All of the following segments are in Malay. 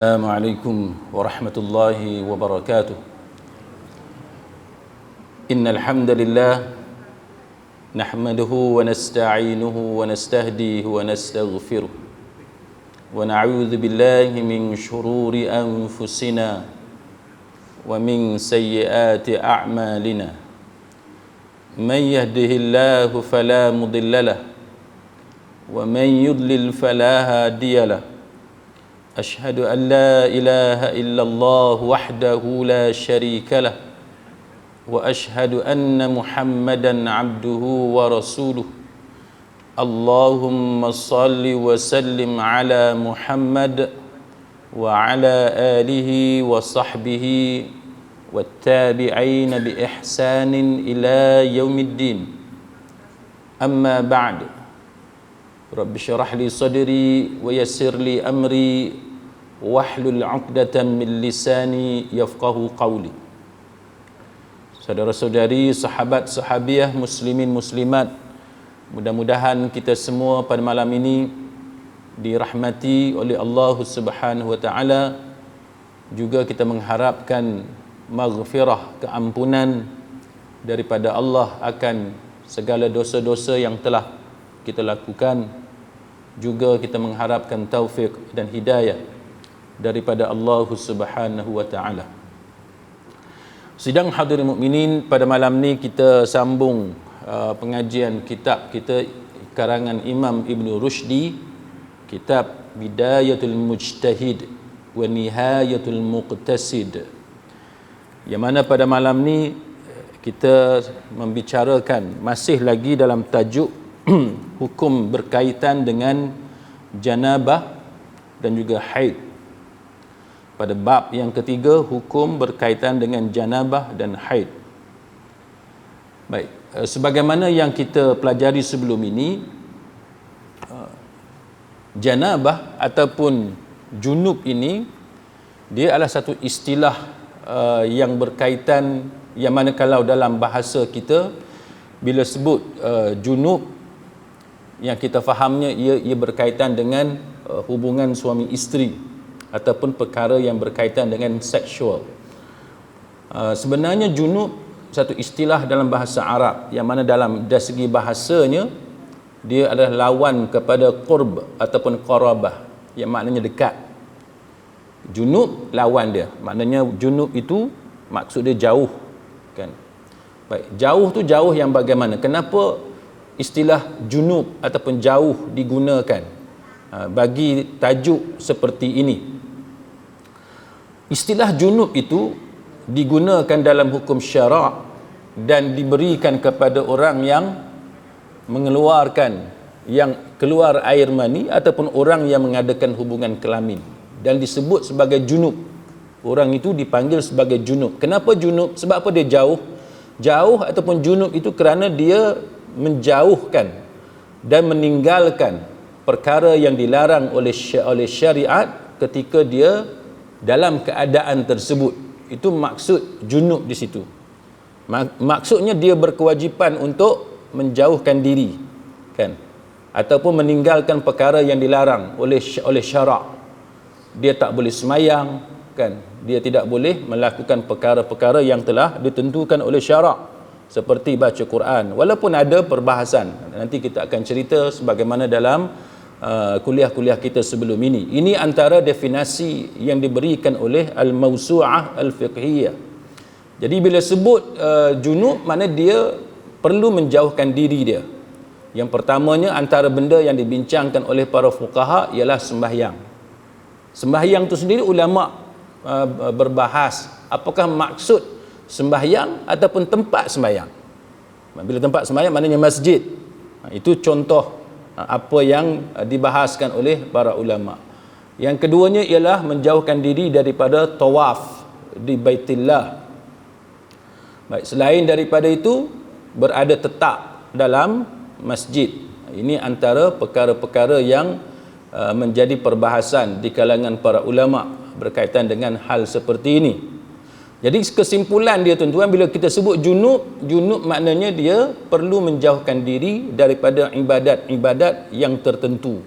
السلام عليكم ورحمة الله وبركاته. إن الحمد لله نحمده ونستعينه ونستهديه ونستغفره ونعوذ بالله من شرور أنفسنا ومن سيئات أعمالنا. من يهده الله فلا مضل له ومن يضلل فلا هادي له. أشهد أن لا إله إلا الله وحده لا شريك له وأشهد أن محمدا عبده ورسوله. اللهم صل وسلم على محمد وعلى آله وصحبه والتابعين بإحسان إلى يوم الدين. أما بعد، رب اشرح لي صدري ويسر لي أمري wahlul 'uqdatam min lisani yafqahu qawli. Saudara-saudari, sahabat sahabiah, muslimin muslimat, mudah-mudahan kita semua pada malam ini dirahmati oleh Allah Subhanahu wa taala. Juga kita mengharapkan maghfirah, keampunan daripada Allah akan segala dosa-dosa yang telah kita lakukan. Juga kita mengharapkan taufik dan hidayah daripada Allah Subhanahu wa taala. Sidang hadirin mukminin, pada malam ni kita sambung pengajian kitab kita karangan Imam Ibn Rushdi, kitab Bidayatul Mujtahid wa Nihayatul Muqtasid, yang mana pada malam ni kita membicarakan masih lagi dalam tajuk hukum berkaitan dengan janabah dan juga haid. Pada bab yang ketiga, hukum berkaitan dengan janabah dan haid. Baik, sebagaimana yang kita pelajari sebelum ini, janabah ataupun junub ini dia adalah satu istilah yang berkaitan, yang mana kalau dalam bahasa kita bila sebut junub, yang kita fahamnya ia berkaitan dengan hubungan suami isteri ataupun perkara yang berkaitan dengan seksual. Sebenarnya junub satu istilah dalam bahasa Arab, yang mana dari segi bahasanya dia adalah lawan kepada qurb ataupun qarabah, yang maknanya dekat. Junub lawan dia, maknanya junub itu maksud dia jauh, kan? Baik, jauh tu jauh yang bagaimana? Kenapa istilah junub ataupun jauh digunakan bagi tajuk seperti ini? Istilah junub itu digunakan dalam hukum syarak dan diberikan kepada orang yang mengeluarkan, yang keluar air mani ataupun orang yang mengadakan hubungan kelamin, dan disebut sebagai junub. Orang itu dipanggil sebagai junub. Kenapa junub? Sebab apa dia jauh? Jauh ataupun junub itu kerana dia menjauhkan dan meninggalkan perkara yang dilarang oleh syariat ketika dia dalam keadaan tersebut. Itu maksud junub di situ. Maksudnya dia berkewajipan untuk menjauhkan diri, kan, ataupun meninggalkan perkara yang dilarang oleh syarak. Dia tak boleh semayang, kan, dia tidak boleh melakukan perkara-perkara yang telah ditentukan oleh syarak, seperti baca Quran, walaupun ada perbahasan. Nanti kita akan cerita sebagaimana dalam kuliah-kuliah kita sebelum ini. Ini antara definisi yang diberikan oleh Al-Mawsu'ah Al-Fiqhiyah. Jadi bila sebut junub, mana dia perlu menjauhkan diri dia. Yang pertamanya, antara benda yang dibincangkan oleh para fuqaha ialah sembahyang. Sembahyang tu sendiri ulama berbahas apakah maksud sembahyang ataupun tempat sembahyang. Bila tempat sembahyang maknanya masjid. Itu contoh apa yang dibahaskan oleh para ulama. Yang keduanya ialah menjauhkan diri daripada tawaf di Baitillah. Baik, selain daripada itu, berada tetap dalam masjid. Ini antara perkara-perkara yang menjadi perbahasan di kalangan para ulama berkaitan dengan hal seperti ini. Jadi kesimpulan dia, tuan-tuan, bila kita sebut junub, junub maknanya dia perlu menjauhkan diri daripada ibadat-ibadat yang tertentu.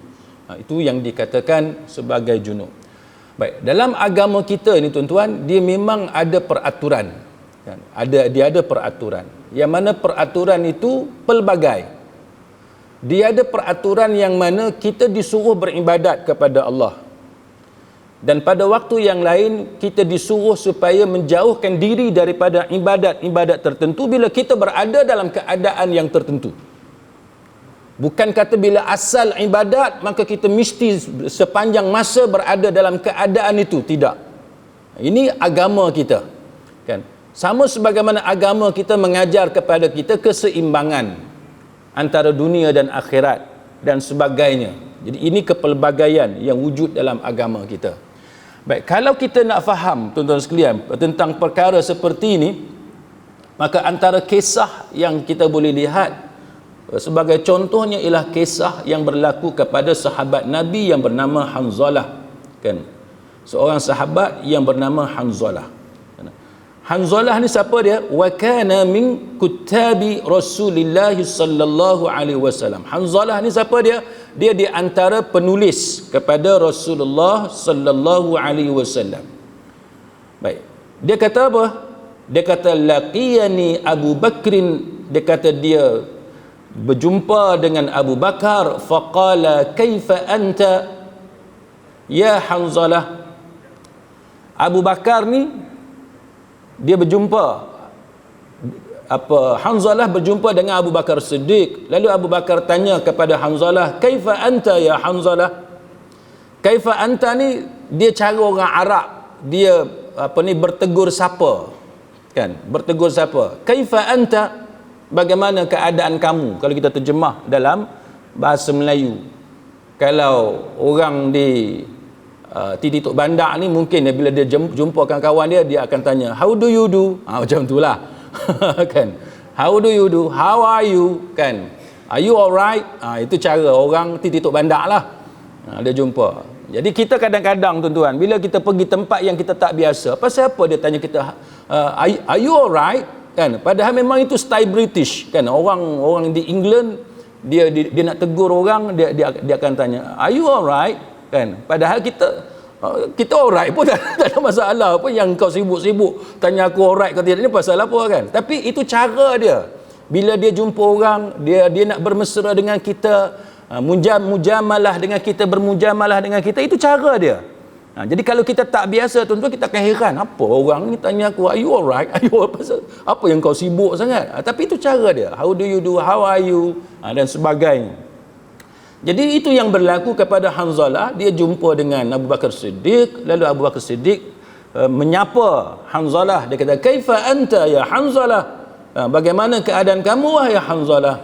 Itu yang dikatakan sebagai junub. Baik, dalam agama kita ni tuan-tuan, dia memang ada peraturan. Kan? Dia ada peraturan. Yang mana peraturan itu pelbagai. Dia ada peraturan yang mana kita disuruh beribadat kepada Allah. Dan pada waktu yang lain kita disuruh supaya menjauhkan diri daripada ibadat-ibadat tertentu bila kita berada dalam keadaan yang tertentu. Bukan kata bila asal ibadat maka kita mesti sepanjang masa berada dalam keadaan itu, tidak. Ini agama kita. Kan? Sama sebagaimana agama kita mengajar kepada kita keseimbangan antara dunia dan akhirat dan sebagainya. Jadi ini kepelbagaian yang wujud dalam agama kita. Baik, kalau kita nak faham tuan-tuan sekalian tentang perkara seperti ini, maka antara kisah yang kita boleh lihat sebagai contohnya ialah kisah yang berlaku kepada sahabat Nabi yang bernama Hanzalah, kan? Seorang sahabat yang bernama Hanzalah. Hanzalah ni siapa dia? Wa kana min kuttabi Rasulillah sallallahu alaihi wasallam. Hanzalah ni siapa dia? Dia di antara penulis kepada Rasulullah sallallahu alaihi wasallam. Baik. Dia kata apa? Dia kata laqiyani Abu Bakrin, dia kata dia berjumpa dengan Abu Bakar, faqala kaifa anta ya Hanzalah. Abu Bakar ni dia berjumpa Hanzalah berjumpa dengan Abu Bakar Siddiq. Lalu Abu Bakar tanya kepada Hanzalah, kaifa anta ya Hanzalah? Kaifa anta ni dia cara orang Arab, dia bertegur sapa, kan? Bertegur sapa. Kaifa anta, bagaimana keadaan kamu? Kalau kita terjemah dalam bahasa Melayu, kalau orang di titik bandar ni mungkin bila dia jumpa kawan dia akan tanya how do you do, macam itulah. Kan, how do you do, how are you, kan, are you alright, itu cara orang titik bandar lah. Dia jumpa. Jadi kita kadang-kadang tuan-tuan bila kita pergi tempat yang kita tak biasa, pasal apa dia tanya kita are you alright, kan, padahal memang itu style British, kan. Orang di England dia nak tegur orang, dia akan tanya are you alright, kan, padahal kita alright pun tak ada masalah apa yang kau sibuk-sibuk tanya aku alright ke tidak, ni pasal apa, kan. Tapi itu cara dia bila dia jumpa orang, dia nak bermesra dengan kita, mujamalah dengan kita, bermujamalah dengan kita, itu cara dia. Jadi kalau kita tak biasa tuan-tuan, kita akan heran, apa orang ni tanya aku are you alright, apa yang kau sibuk sangat. Tapi itu cara dia, how do you do, how are you, dan sebagainya. Jadi itu yang berlaku kepada Hanzalah. Dia jumpa dengan Abu Bakar Siddiq. Lalu Abu Bakar Siddiq menyapa Hanzalah. Dia kata, kaifa anta ya Hanzalah? Bagaimana keadaan kamu wahai Hanzalah?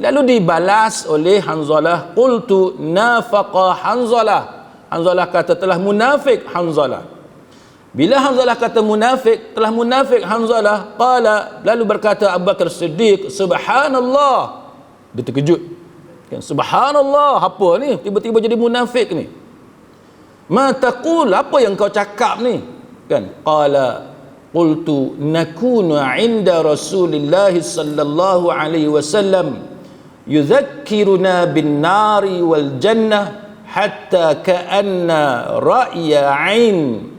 Lalu dibalas oleh Hanzalah, qultu nafaqa Hanzalah. Hanzalah kata telah munafik Hanzalah. Bila Hanzalah kata munafik, telah munafik Hanzalah, qala, lalu berkata Abu Bakar Siddiq, subhanallah. Dia terkejut. Kan, subhanallah, apa ni tiba-tiba jadi munafik ni? Ma taqul, apa yang kau cakap ni? Kan, qala qultu nakunu 'inda Rasulillah sallallahu alaihi wasallam yudhakkiruna bin nari wal jannah hatta ka'anna ra'ya 'ain.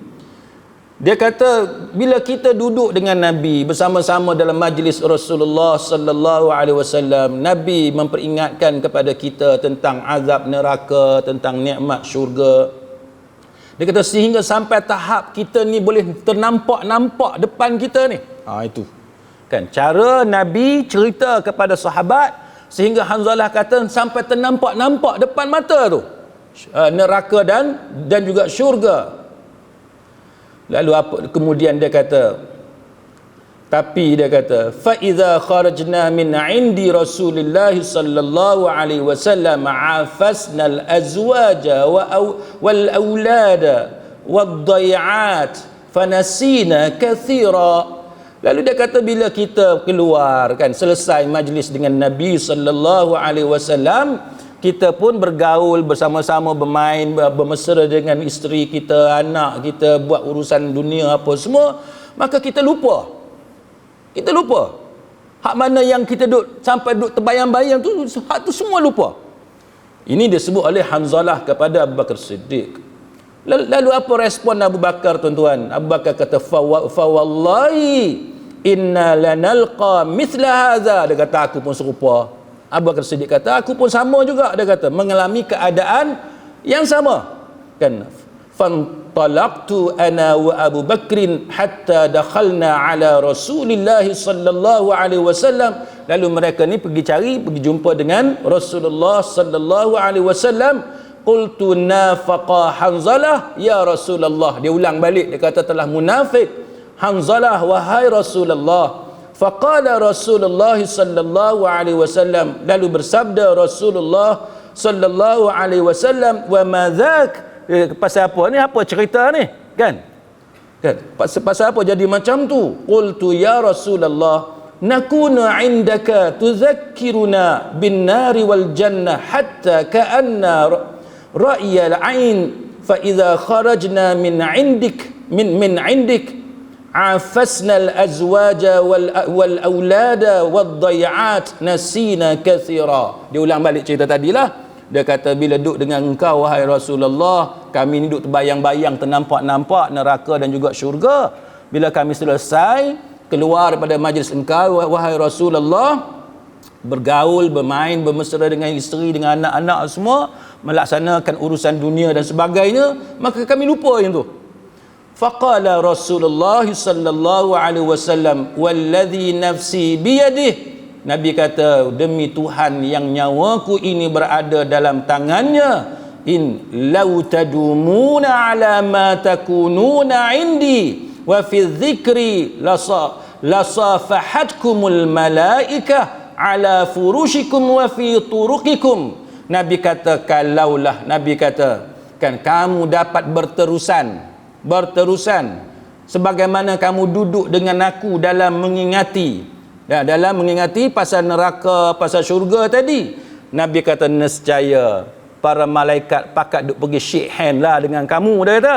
Dia kata bila kita duduk dengan Nabi bersama-sama dalam majlis Rasulullah sallallahu alaihi wasallam, Nabi memperingatkan kepada kita tentang azab neraka, tentang nikmat syurga. Dia kata sehingga sampai tahap kita ni boleh ternampak-nampak depan kita ni. Itu. Kan cara Nabi cerita kepada sahabat sehingga Hanzalah kata sampai ternampak-nampak depan mata tu. Neraka dan juga syurga. Lalu apa kemudian dia kata, tapi dia kata fa idza kharajna min 'indi Rasulillah sallallahu alaihi wasallam afasna al azwaja wal aulada wad dayat fanasina kathira. Lalu dia kata bila kita keluar, kan, selesai majlis dengan Nabi sallallahu alaihi wasallam, kita pun bergaul bersama-sama, bermain, bermesra dengan isteri kita, anak kita, buat urusan dunia apa semua, maka kita lupa. Kita lupa. Hak mana yang kita sampai terbayang-bayang tu, hak tu semua lupa. Ini disebut oleh Hanzalah kepada Abu Bakar Siddiq. Lalu apa respon Abu Bakar, tuan-tuan? Abu Bakar kata, fa wallahi inna lanalqa mithla hadza. Dia kata, aku pun serupa. Abu Bakar Siddiq kata, aku pun sama juga. Dia kata, mengalami keadaan yang sama. Kan? Fantalaqtu ana wa Abu Bakrin hatta dakhalna ala Rasulillah sallallahu alaihi wasallam. Lalu mereka ni pergi jumpa dengan Rasulullah sallallahu alaihi wasallam. Qultu nafaqa Hanzalah ya Rasulullah. Dia ulang balik, dia kata telah munafik Hanzalah wahai Rasulullah. Faqala Rasulullah sallallahu alaihi wasallam. Lalu bersabda Rasulullah sallallahu alaihi wasallam, wa ma dzak? Pasal apa ni? Apa cerita ni? Kan? Pasal apa jadi macam tu? Qultu ya Rasulullah, nakunu indaka tuzakkiruna bin nari wal jannah hatta ka'anna ra'yal ain fa idza kharajna min indik afasna al azwaja wal aulada wad dayat nasina kathira. Dia ulang balik cerita tadilah. Dia kata, bila duduk dengan engkau wahai Rasulullah, kami ni duduk terbayang-bayang, ternampak-nampak neraka dan juga syurga. Bila kami selesai keluar daripada majlis engkau wahai Rasulullah, bergaul, bermain, bermesra dengan isteri, dengan anak-anak semua, melaksanakan urusan dunia dan sebagainya, maka kami lupa yang tu. Faqala Rasulullah sallallahu alaihi wasallam, walladhi nafsi biyadihi. Nabi kata, demi Tuhan yang nyawaku ini berada dalam tangannya, in law tadumuna ala ma takununa indi wa fi dhikri lasafahatkumul malaikah ala furushikum wa fi turuqikum. Nabi kata, kalaulah, Nabi kata, kan kamu dapat berterusan sebagaimana kamu duduk dengan aku dalam mengingati pasal neraka, pasal syurga tadi. Nabi kata, nescaya para malaikat pakat duk pergi shake hand lah dengan kamu. Dia kata,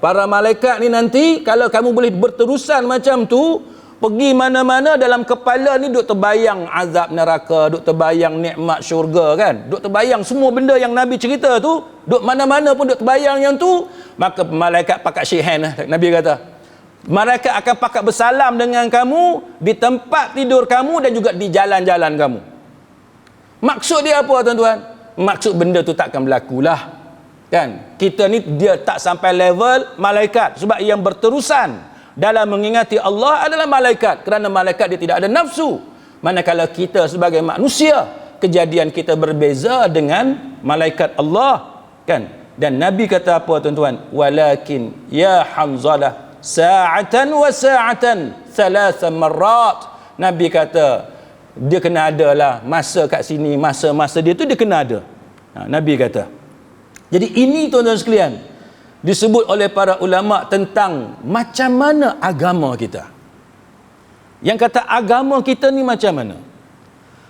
para malaikat ni nanti kalau kamu boleh berterusan macam tu, pergi mana-mana dalam kepala ni duk terbayang azab neraka, duk terbayang nikmat syurga, kan, duk terbayang semua benda yang Nabi cerita tu, duk mana-mana pun duk terbayang yang tu, maka malaikat pakat shake hand lah. Nabi kata, malaikat akan pakat bersalam dengan kamu di tempat tidur kamu dan juga di jalan-jalan kamu. Maksud dia apa, tuan-tuan? Maksud benda tu takkan berlaku lah, kan? Kita ni dia tak sampai level malaikat, sebab yang berterusan dalam mengingati Allah adalah malaikat, kerana malaikat dia tidak ada nafsu. Manakala kita sebagai manusia, kejadian kita berbeza dengan malaikat Allah, kan? Dan Nabi kata apa, tuan-tuan? Walakin ya Hanzalah sa'atan wa sa'atan thalatha marrat. Nabi kata, dia kena ada lah masa kat sini, masa-masa dia tu dia kena ada. Nabi kata. Jadi ini, tuan-tuan sekalian, disebut oleh para ulama tentang macam mana agama kita. Yang kata agama kita ni macam mana.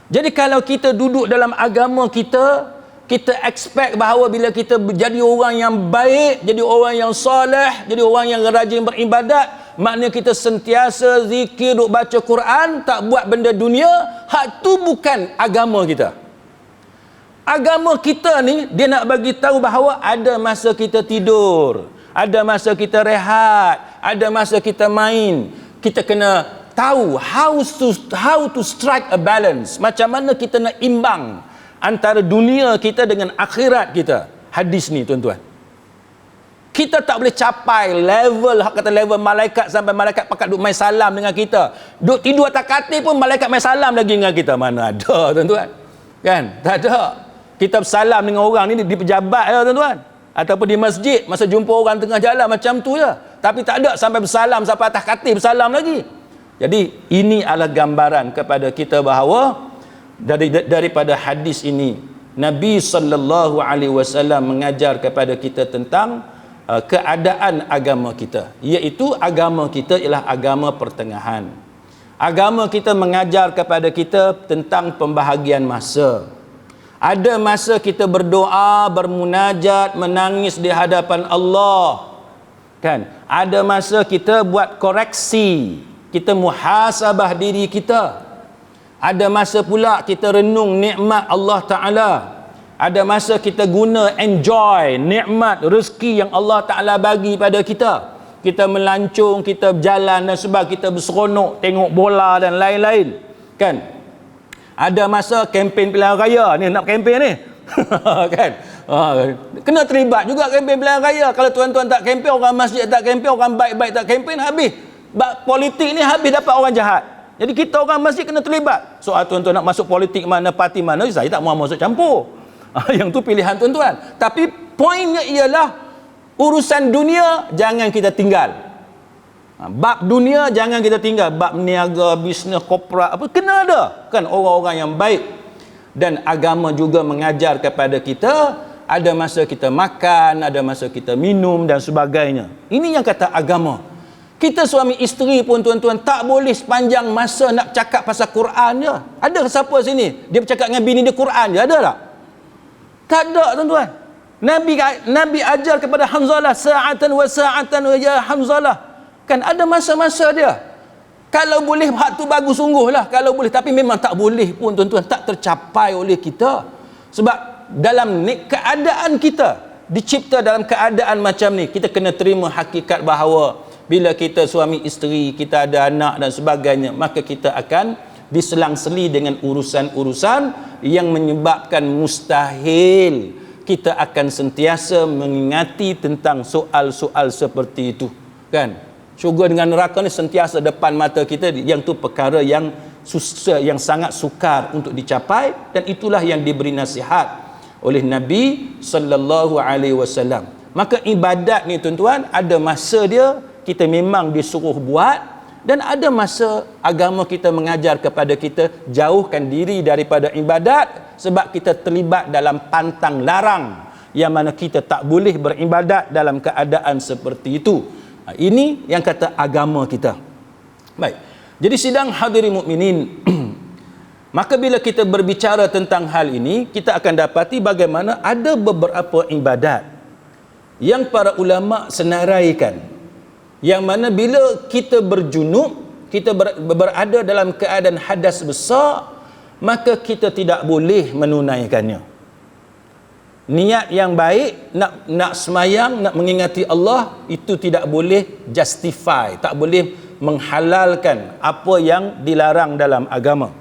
Jadi kalau kita duduk dalam agama kita, kita expect bahawa bila kita jadi orang yang baik, jadi orang yang soleh, jadi orang yang rajin beribadat, maknanya kita sentiasa zikir, duk baca Quran, tak buat benda dunia. Hak tu bukan agama kita. Agama kita ni, dia nak bagi tahu bahawa ada masa kita tidur, ada masa kita rehat, ada masa kita main. Kita kena tahu how to strike a balance. Macam mana kita nak imbang antara dunia kita dengan akhirat kita. Hadis ni, tuan-tuan, kita tak boleh capai level malaikat sampai malaikat pakat duk main salam dengan kita. Duk tidur atas katil pun malaikat main salam lagi dengan kita. Mana ada, tuan-tuan? Kan? Tak ada. Kita bersalam dengan orang ni di pejabat ya, tuan-tuan, ataupun di masjid, masa jumpa orang tengah jalan macam tu je. Tapi tak ada sampai bersalam, sampai atas katil bersalam lagi. Jadi ini adalah gambaran kepada kita bahawa daripada hadis ini, Nabi sallallahu alaihi wasallam mengajar kepada kita tentang keadaan agama kita, iaitu agama kita ialah agama pertengahan. Agama kita mengajar kepada kita tentang pembahagian masa. Ada masa kita berdoa, bermunajat, menangis di hadapan Allah, kan? Ada masa kita buat koreksi, kita muhasabah diri kita. Ada masa pula kita renung nikmat Allah Ta'ala. Ada masa kita guna enjoy nikmat rezeki yang Allah Ta'ala bagi pada kita. Kita melancong, kita berjalan dan sebab kita berseronok tengok bola dan lain-lain. Kan? Ada masa kempen pilihan raya ni, nak kempen ni. Kan? Kena terlibat juga kempen pilihan raya. Kalau tuan-tuan tak kempen, orang masjid tak kempen, orang baik-baik tak kempen, habis. Politik ni habis dapat orang jahat. Jadi kita orang masjid kena terlibat. Soal tuan-tuan nak masuk politik mana, parti mana, saya tak mahu masuk campur. Yang tu pilihan tuan-tuan. Tapi poinnya ialah urusan dunia jangan kita tinggal. Bab dunia jangan kita tinggal. Bab niaga, bisnes, korporat apa kena ada. Kan orang-orang yang baik. Dan agama juga mengajar kepada kita, ada masa kita makan, ada masa kita minum dan sebagainya. Ini yang kata agama. Kita suami isteri pun tuan-tuan tak boleh sepanjang masa nak cakap pasal Quran je. Ada siapa sini dia bercakap dengan bini dia Quran je, ada tak? Tak ada tuan-tuan. Nabi ajar kepada Hanzalah, sa'atan wa sa'atan ya Hanzalah. Kan ada masa-masa dia. Kalau boleh hak tu bagus sungguhlah kalau boleh, tapi memang tak boleh pun tuan-tuan, tak tercapai oleh kita. Sebab dalam keadaan kita dicipta dalam keadaan macam ni, kita kena terima hakikat bahawa bila kita suami isteri, kita ada anak dan sebagainya, maka kita akan diselang-seli dengan urusan-urusan yang menyebabkan mustahil kita akan sentiasa mengingati tentang soal-soal seperti itu. Kan? Syurga dengan neraka ni sentiasa depan mata kita, yang tu perkara yang susah, yang sangat sukar untuk dicapai, dan itulah yang diberi nasihat oleh Nabi sallallahu alaihi wasallam. Maka ibadat ni tuan-tuan, ada masa dia kita memang disuruh buat, dan ada masa agama kita mengajar kepada kita jauhkan diri daripada ibadat sebab kita terlibat dalam pantang larang yang mana kita tak boleh beribadat dalam keadaan seperti itu. Ini yang kata agama kita. Baik. Jadi sidang hadirin mukminin, maka bila kita berbicara tentang hal ini, kita akan dapati bagaimana ada beberapa ibadat yang para ulama senaraikan, yang mana bila kita berjunub, kita berada dalam keadaan hadas besar, maka kita tidak boleh menunaikannya. Niat yang baik, nak semayang, nak mengingati Allah, itu tidak boleh justify, tak boleh menghalalkan apa yang dilarang dalam agama.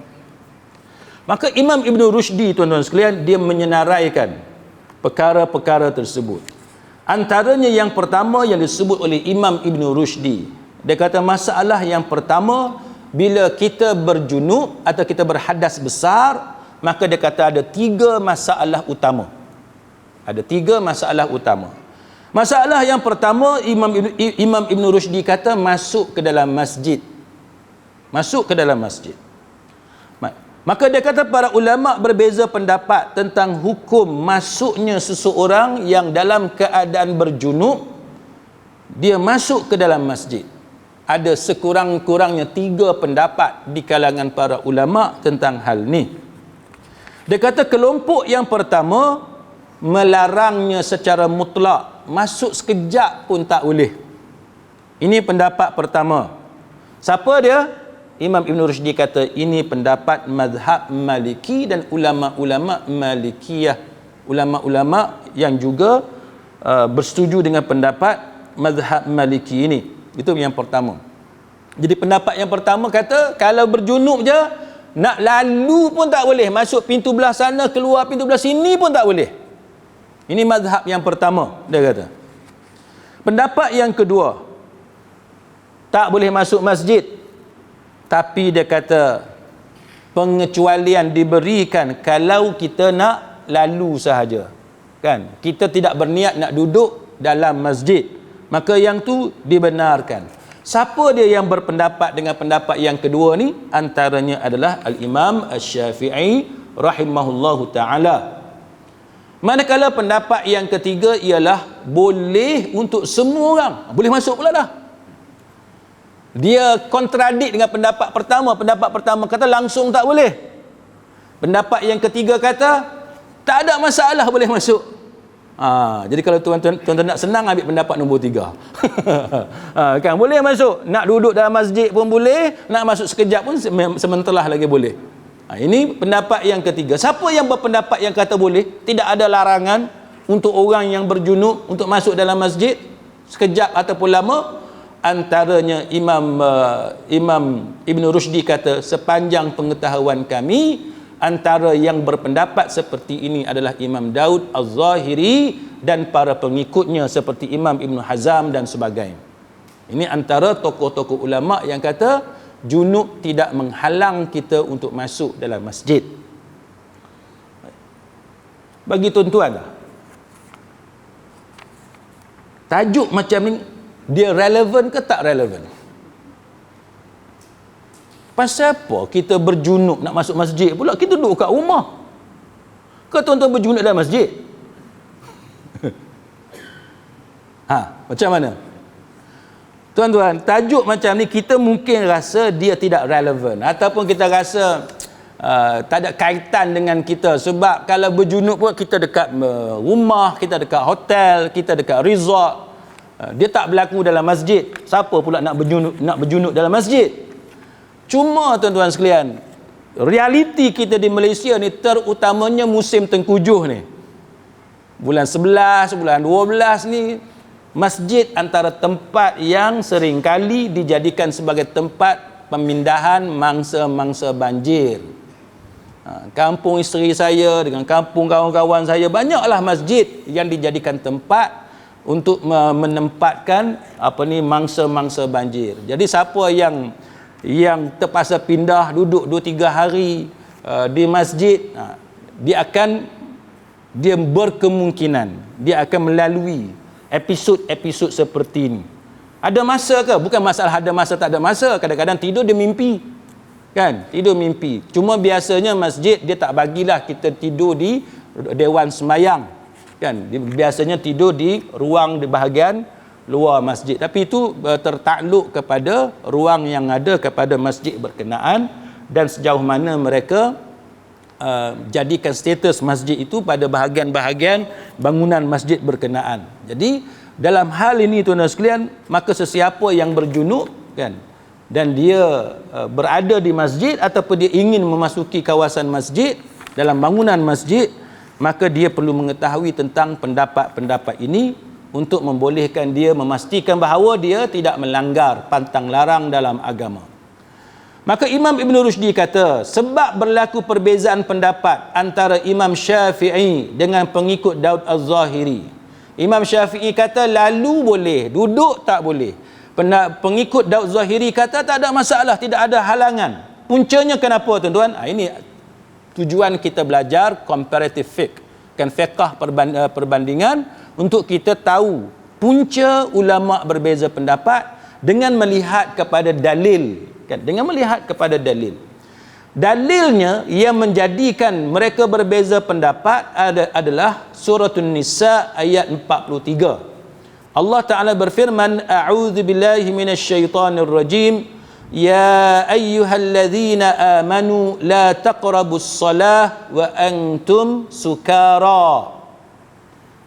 Maka Imam Ibn Rushdi tuan-tuan sekalian, dia menyenaraikan perkara-perkara tersebut. Antaranya yang pertama yang disebut oleh Imam Ibn Rushdi, dia kata masalah yang pertama, bila kita berjunub atau kita berhadas besar, maka dia kata ada 3 masalah utama. Ada 3 masalah utama. Masalah yang pertama, Imam Ibn Rushdi kata masuk ke dalam masjid. Masuk ke dalam masjid. Maka dia kata para ulama berbeza pendapat tentang hukum masuknya seseorang yang dalam keadaan berjunub, dia masuk ke dalam masjid. Ada sekurang-kurangnya 3 pendapat di kalangan para ulama tentang hal ni. Dia kata kelompok yang pertama melarangnya secara mutlak, masuk sekejap pun tak boleh. Ini pendapat pertama. Siapa dia? Imam Ibn Rushdi kata ini pendapat mazhab Maliki dan ulama-ulama Malikiyah, ulama-ulama yang juga bersetuju dengan pendapat mazhab Maliki ini. Itu yang pertama. Jadi pendapat yang pertama kata kalau berjunub je, nak lalu pun tak boleh, masuk pintu belah sana, keluar pintu belah sini pun tak boleh. Ini mazhab yang pertama, dia kata. Pendapat yang kedua, tak boleh masuk masjid, tapi dia kata pengecualian diberikan kalau kita nak lalu sahaja, kan? Kita tidak berniat nak duduk dalam masjid, maka yang tu dibenarkan. Siapa dia yang berpendapat dengan pendapat yang kedua ni? Antaranya adalah Al-Imam Asy-Syafi'i rahimahullahu ta'ala. Manakala pendapat yang ketiga ialah boleh untuk semua orang, boleh masuk pula dah. Dia kontradik dengan pendapat pertama. Pendapat pertama kata langsung tak boleh. Pendapat yang ketiga kata tak ada masalah, boleh masuk. Jadi kalau tuan-tuan nak senang, ambil pendapat nombor 3. Kan boleh masuk, nak duduk dalam masjid pun boleh, nak masuk sekejap pun sementara lagi boleh. Ini pendapat yang ketiga. Siapa yang berpendapat yang kata boleh, tidak ada larangan untuk orang yang berjunub untuk masuk dalam masjid sekejap ataupun lama? Antaranya Imam Ibn Rushdi kata, sepanjang pengetahuan kami, antara yang berpendapat seperti ini adalah Imam Daud Az-Zahiri dan para pengikutnya seperti Imam Ibn Hazam dan sebagainya. Ini antara tokoh-tokoh ulama yang kata junub tidak menghalang kita untuk masuk dalam masjid. Bagi tuan-tuan lah, tajuk macam ni dia relevan ke tak relevan? Pasal apa kita berjunub nak masuk masjid pula? Kita duduk kat rumah. Ke tuan-tuan berjunub dalam masjid? Macam mana? Tuan-tuan, tajuk macam ni kita mungkin rasa dia tidak relevan, ataupun kita rasa tak ada kaitan dengan kita, sebab kalau berjunub pun kita dekat rumah, kita dekat hotel, kita dekat resort, dia tak berlaku dalam masjid. Siapa pula nak berjunub dalam masjid? Cuma tuan-tuan sekalian, realiti kita di Malaysia ni, terutamanya musim tengkujuh ni, bulan 11, bulan 12 ni, masjid antara tempat yang sering kali dijadikan sebagai tempat pemindahan mangsa-mangsa banjir. Kampung isteri saya dengan kampung kawan-kawan saya, banyaklah masjid yang dijadikan tempat untuk menempatkan mangsa-mangsa banjir. Jadi siapa yang terpaksa pindah duduk 2-3 hari di masjid, dia berkemungkinan dia akan melalui episod-episod seperti ini. Ada masa ke? Bukan masalah ada masa tak ada masa. Kadang-kadang tidur dia mimpi. Kan? Tidur mimpi. Cuma biasanya masjid dia tak bagilah kita tidur di dewan semayang. Kan? Dia biasanya tidur di ruang di bahagian luar masjid. Tapi itu tertakluk kepada ruang yang ada kepada masjid berkenaan dan sejauh mana mereka jadikan status masjid itu pada bahagian-bahagian bangunan masjid berkenaan. Jadi dalam hal ini tuan-tuan sekalian, maka sesiapa yang berjunub kan, dan dia berada di masjid ataupun dia ingin memasuki kawasan masjid dalam bangunan masjid, maka dia perlu mengetahui tentang pendapat-pendapat ini untuk membolehkan dia memastikan bahawa dia tidak melanggar pantang larang dalam agama. Maka Imam Ibn Rushdi kata, sebab berlaku perbezaan pendapat antara Imam Syafi'i dengan pengikut Daud Az-Zahiri. Imam Syafi'i kata lalu boleh, duduk tak boleh. Pengikut Daud Az-Zahiri kata tak ada masalah, tidak ada halangan. Puncanya kenapa tuan-tuan? Ini tujuan kita belajar comparative fiqh, kan, fiqh perbandingan, untuk kita tahu punca ulama berbeza pendapat dengan melihat kepada dalil. Dengan melihat kepada dalil. Dalilnya yang menjadikan mereka berbeza pendapat adalah Suratun Nisa ayat 43. Allah Ta'ala berfirman, A'udzu billahi minasyaitonir rajim, Ya ayyuhalladzina amanu la taqrabus salah wa antum sukara.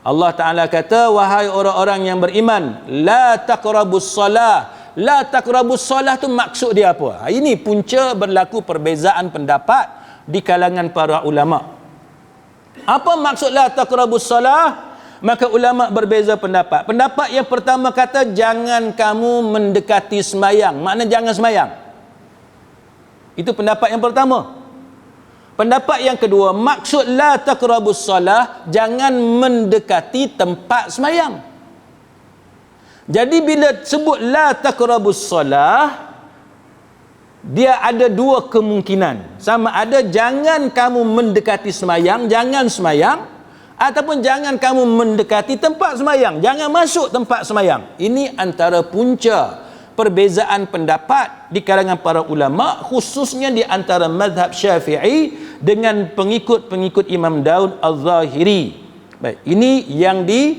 Allah Ta'ala kata, wahai orang-orang yang beriman, la taqrabus salah. La taqrabus salah tu maksud dia apa? Ini punca berlaku perbezaan pendapat di kalangan para ulama. Apa maksud la taqrabus salah? Maka ulama berbeza pendapat. Pendapat yang pertama kata jangan kamu mendekati semayang. Makna jangan semayang. Itu pendapat yang pertama. Pendapat yang kedua, maksud la taqrabus salah, jangan mendekati tempat semayang. Jadi bila sebut la taqrabus salah, dia ada dua kemungkinan. Sama ada jangan kamu mendekati semayang, jangan semayang, ataupun jangan kamu mendekati tempat semayang, jangan masuk tempat semayang. Ini antara punca perbezaan pendapat di kalangan para ulama, khususnya di antara mazhab Syafi'i dengan pengikut-pengikut Imam Daud Az-Zahiri. Baik, ini yang di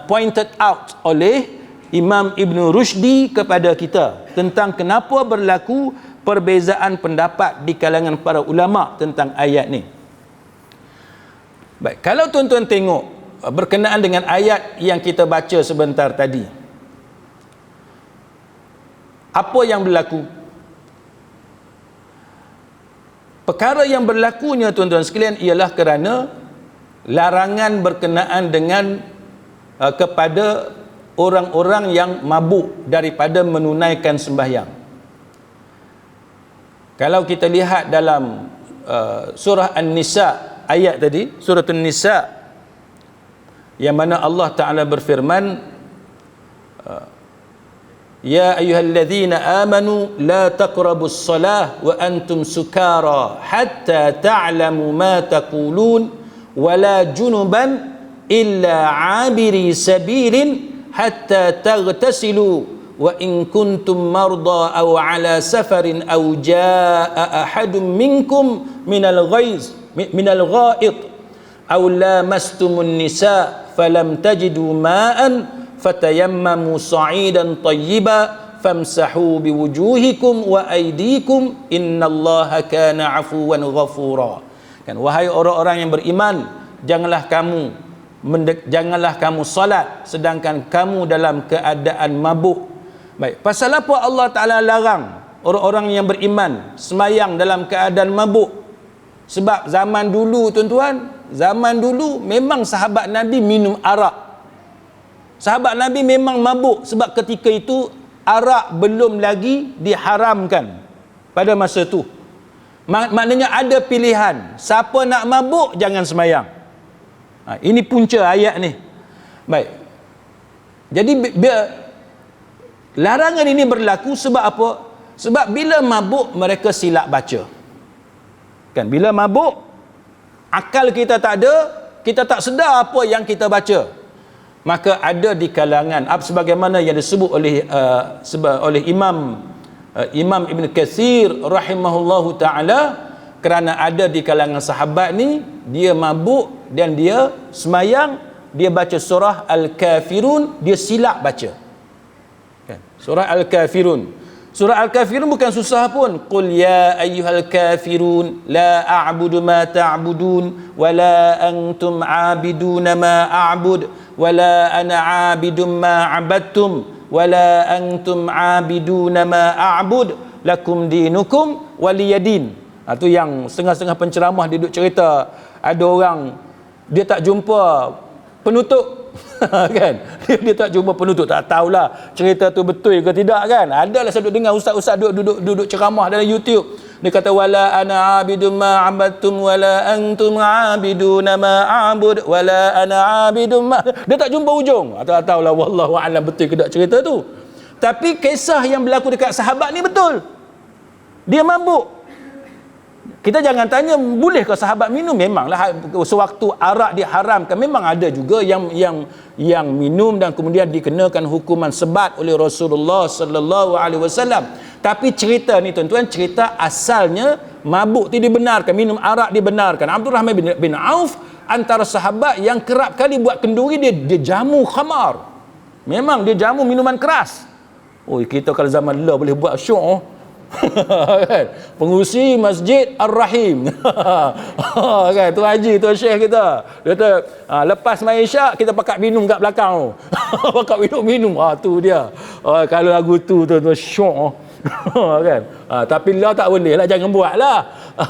pointed out oleh Imam Ibn Rushdi kepada kita tentang kenapa berlaku perbezaan pendapat di kalangan para ulama tentang ayat ni. Baik, kalau tuan-tuan tengok berkenaan dengan ayat yang kita baca sebentar tadi, apa yang berlaku? Perkara yang berlakunya tuan-tuan sekalian ialah kerana larangan berkenaan dengan kepada orang-orang yang mabuk daripada menunaikan sembahyang. Kalau kita lihat dalam surah An-Nisa ayat tadi, surah An-Nisa, yang mana Allah Ta'ala berfirman, Ya ayyuhalladzina amanu la taqrabus salah wa antum sukara hatta ta'lamu ma taqulun wa la junuban illa 'abiri sabilin hatta taghtasilu wa in kuntum marda aw 'ala safarin aw jaa'a ahadun minkum minal gha'id aw lamastumun nisa falam tajidu ma'an fatayammamu sa'idan tayyiba famsahu biwujuhikum wa aydikum innallaha kana 'afuwan ghafura. Kan, wahai orang-orang yang beriman, janganlah kamu salat sedangkan kamu dalam keadaan mabuk. Baik, pasal apa Allah Ta'ala larang orang-orang yang beriman semayang dalam keadaan mabuk? Sebab zaman dulu tuan-tuan, zaman dulu memang sahabat Nabi minum arak. Sahabat Nabi memang mabuk sebab ketika itu arak belum lagi diharamkan pada masa itu. Maknanya ada pilihan. Siapa nak mabuk jangan semayang. Ini punca ayat ni. Baik. Jadi larangan ini berlaku sebab apa? Sebab bila mabuk mereka silap baca. Kan, bila mabuk akal kita tak ada, kita tak sedar apa yang kita baca. Maka ada di kalangan sebagaimana yang disebut oleh Imam Ibn Katsir rahimahullahu taala, kerana ada di kalangan sahabat ni dia mabuk dan dia semayang, dia baca surah Al-Kafirun, dia silap baca. Kan? Surah Al-Kafirun. Surah Al-Kafirun bukan susah pun. Qul ya ayyuhal kafirun la a'budu ma ta'budun wa la antum 'abiduna ma a'bud wa la ana 'abidum ma 'abadtum wa la antum 'abiduna ma a'bud lakum dinukum waliyadin. Itu yang setengah-setengah penceramah dia duk cerita, ada orang dia tak jumpa penutup kan, dia tak jumpa penutup, tak tahulah cerita tu betul ke tidak kan. Adalah saya duduk dengar ustaz-ustaz duduk ceramah dalam YouTube, dia kata wala ana abidum ma abadtum wala antum abiduna ma a'bud wala ana abidum ma, dia tak jumpa ujung. Tak tahulah wallahu a'lam betul ke tak cerita tu. Tapi kisah yang berlaku dekat sahabat ni betul. Dia mabuk. Kita jangan tanya boleh ke sahabat minum. Memanglah sewaktu arak diharamkan memang ada juga yang minum dan kemudian dikenakan hukuman sebat oleh Rasulullah sallallahu alaihi wasallam. Tapi cerita ni tuan-tuan, cerita asalnya mabuk tu dibenarkan, minum arak dibenarkan. Abdurrahman bin Auf antara sahabat yang kerap kali buat kenduri, dia jamu khamar. Memang dia jamu minuman keras. Oh, kita kalau zaman dulu boleh buat syok kan, pengurusi Masjid Ar-Rahim kan, tu haji, tu syekh kita, dia kata lepas main isyak kita pakat minum kat belakang pakat minum tu dia. Kalau lagu tu syok kan. Tapi lah tak boleh lah, jangan buat lah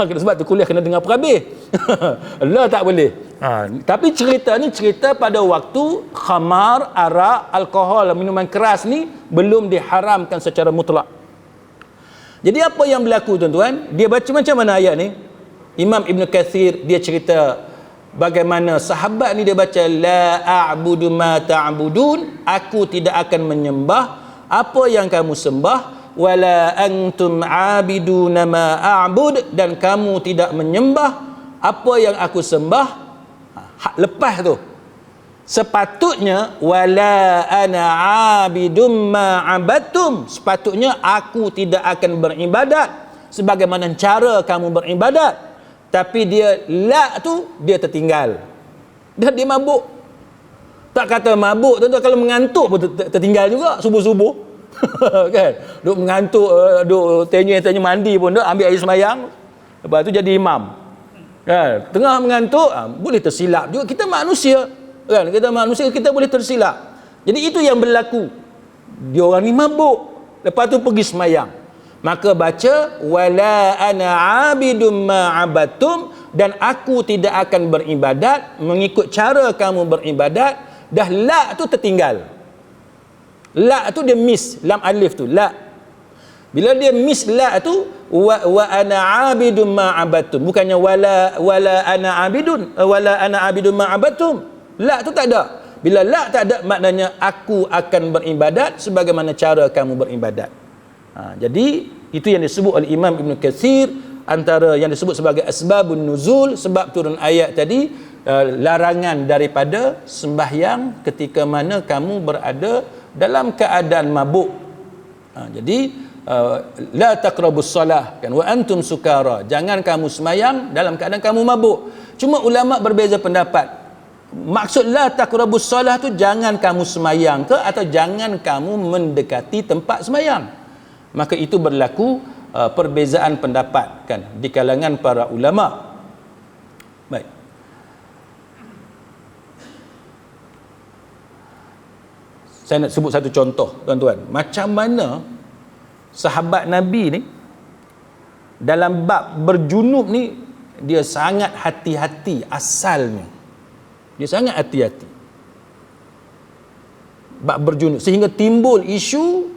sebab tu kuliah kena dengar perhabis lah tak boleh. Tapi cerita ni cerita pada waktu khamar, arak, alkohol, minuman keras ni belum diharamkan secara mutlak. Jadi apa yang berlaku tuan-tuan? Dia baca macam mana ayat ni? Imam Ibn Katsir dia cerita bagaimana sahabat ni dia baca la a'budu ma ta'budun, aku tidak akan menyembah apa yang kamu sembah, wala antum 'abiduna ma a'bud, dan kamu tidak menyembah apa yang aku sembah. Lepas tu sepatutnya wala ana 'abidum ma 'abadtum, sepatutnya aku tidak akan beribadat sebagaimana cara kamu beribadat. Tapi dia la tu dia tertinggal. Dia mabuk. Tak kata mabuk tuan-tuan, kalau mengantuk pun tertinggal juga subuh-subuh kan. Duk mengantuk, duk tanya mandi pun duk ambil air semayang, lepas tu jadi imam. Kan, tengah mengantuk boleh tersilap juga. Kita manusia kan, kita manusia, kita boleh tersilap. Jadi itu yang berlaku. Dia orang ni mabuk, lepas tu pergi semayang. Maka baca wala ana abidum ma abattum, dan aku tidak akan beribadat mengikut cara kamu beribadat. Dah la tu tertinggal. La tu dia miss, lam alif tu la. Bila dia miss la tu wa ana abidum ma abattum, bukannya wala ana abidum ma abattum. La tu tak ada. Bila la tak ada, maknanya aku akan beribadat sebagaimana cara kamu beribadat. Jadi itu yang disebut oleh Imam Ibn Katsir, antara yang disebut sebagai asbabun nuzul, sebab turun ayat tadi, larangan daripada sembahyang ketika mana kamu berada dalam keadaan mabuk. Jadi la taqrabus salah kan wa antum sukara, jangan kamu sembahyang dalam keadaan kamu mabuk. Cuma ulama berbeza pendapat. Maksud la taqrabus salah tu jangan kamu sembahyang ke atau jangan kamu mendekati tempat sembahyang. Maka itu berlaku perbezaan pendapat kan di kalangan para ulama. Baik. Saya nak sebut satu contoh, tuan-tuan. Macam mana sahabat Nabi ni dalam bab berjunub ni dia sangat hati-hati asalnya. Dia sangat hati-hati. Bab berjunub sehingga timbul isu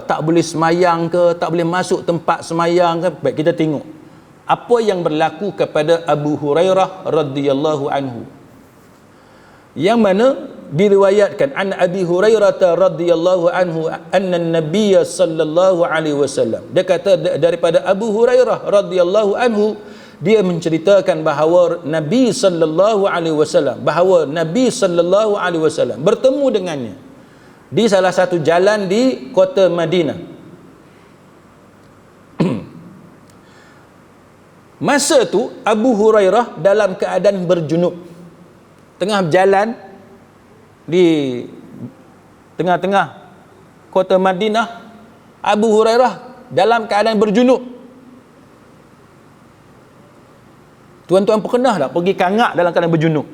tak boleh semayang ke, tak boleh masuk tempat semayang ke. Baik, kita tengok apa yang berlaku kepada Abu Hurairah radhiyallahu anhu, yang mana diriwayatkan an Abi Hurairah radhiyallahu anhu anna an-nabiy sallallahu alaihi wasallam, dia kata daripada Abu Hurairah radhiyallahu anhu, dia menceritakan bahawa Nabi sallallahu alaihi wasallam bertemu dengannya di salah satu jalan di kota Madinah. Masa tu Abu Hurairah dalam keadaan berjunub, tengah berjalan di tengah-tengah kota Madinah. Abu Hurairah dalam keadaan berjunub. Tuan-tuan pernah tak pergi kangak dalam keadaan berjunub?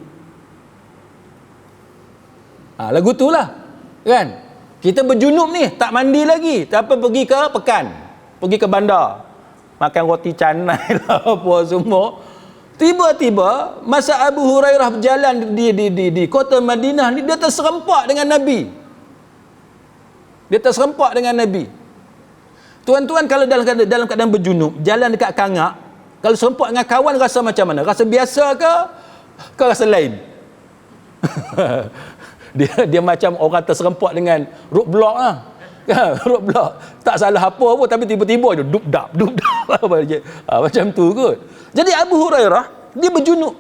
Lagu tu lah kan, kita berjunub ni tak mandi lagi, tapi pergi ke pekan, pergi ke bandar, makan roti canai lah apa semua. Tiba-tiba masa Abu Hurairah berjalan di kota Madinah ni, dia terserempak dengan Nabi. Tuan-tuan, kalau dalam keadaan berjunub, jalan dekat kangak, kalau serempak dengan kawan rasa macam mana? Rasa biasa ke rasa lain? dia macam orang terserempak dengan roadblock lah. Roadblock tak salah apa pun, tapi tiba-tiba je duk-dap macam tu kot. Jadi Abu Hurairah dia berjunub,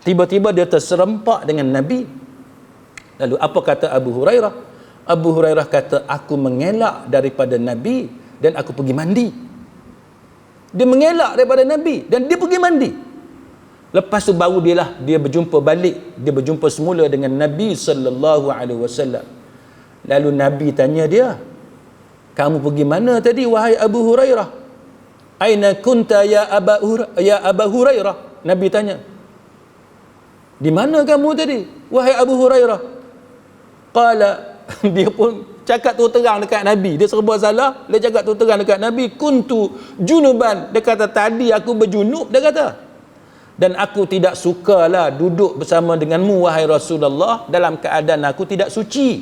tiba-tiba dia terserempak dengan Nabi. Lalu apa kata Abu Hurairah? Abu Hurairah kata, aku mengelak daripada Nabi dan aku pergi mandi. Dia mengelak daripada Nabi dan dia pergi mandi. Lepas tu baru dia berjumpa balik, dia berjumpa semula dengan Nabi sallallahu alaihi wasallam. Lalu Nabi tanya dia, kamu pergi mana tadi wahai Abu Hurairah? Aina kunta ya Abu Hurairah? Nabi tanya, di mana kamu tadi wahai Abu Hurairah? Qala, dia pun cakap tu terang dekat Nabi, dia serba salah, dia cakap tu terang dekat Nabi, kuntu junuban, dia kata tadi aku berjunub, dia kata, dan aku tidak sukalah duduk bersama denganmu wahai Rasulullah dalam keadaan aku tidak suci.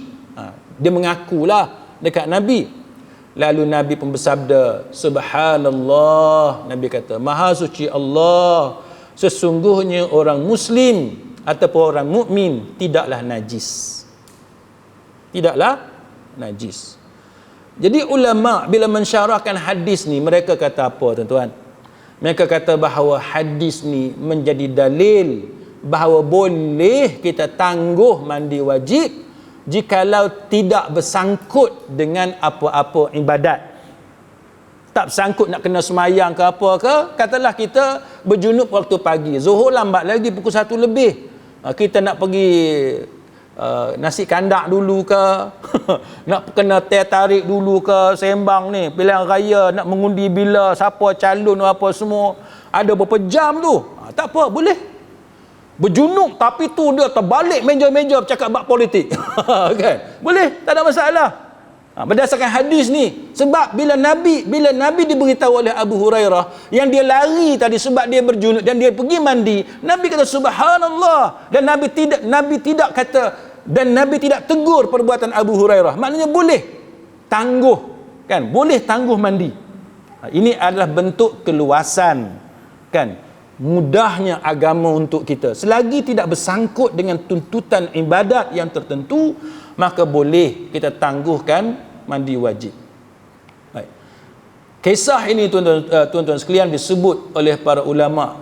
Dia mengakulah dekat Nabi. Lalu Nabi pun bersabda, subhanallah, Nabi kata, maha suci Allah, sesungguhnya orang muslim ataupun orang mukmin tidaklah najis. Jadi ulama bila mensyarahkan hadis ni, mereka kata apa, tuan-tuan? Mereka kata bahawa hadis ni menjadi dalil bahawa boleh kita tangguh mandi wajib jikalau tidak bersangkut dengan apa-apa ibadat. Tak bersangkut nak kena semayang ke apa ke. Katalah kita berjunub waktu pagi, zuhur lambat lagi pukul 1 lebih. Kita nak pergi nasi kandak dulu ke nak kena teh tarik dulu ke, sembang ni pilihan raya nak mengundi bila siapa calon apa semua, ada berapa jam tu, tak apa, boleh berjunub, tapi tu dia terbalik meja-meja bercakap bab politik kan, boleh, tak ada masalah. Berdasarkan hadis ni, sebab bila Nabi diberitahu oleh Abu Hurairah yang dia lari tadi sebab dia berjunub dan dia pergi mandi, Nabi kata subhanallah, dan Nabi tidak kata, dan Nabi tidak tegur perbuatan Abu Hurairah. Maknanya boleh tangguh, kan? Boleh tangguh mandi. Ini adalah bentuk keluasan, kan? Mudahnya agama untuk kita. Selagi tidak bersangkut dengan tuntutan ibadat yang tertentu, maka boleh kita tangguhkan mandi wajib. Baik. Kisah ini tuan-tuan sekalian disebut oleh para ulama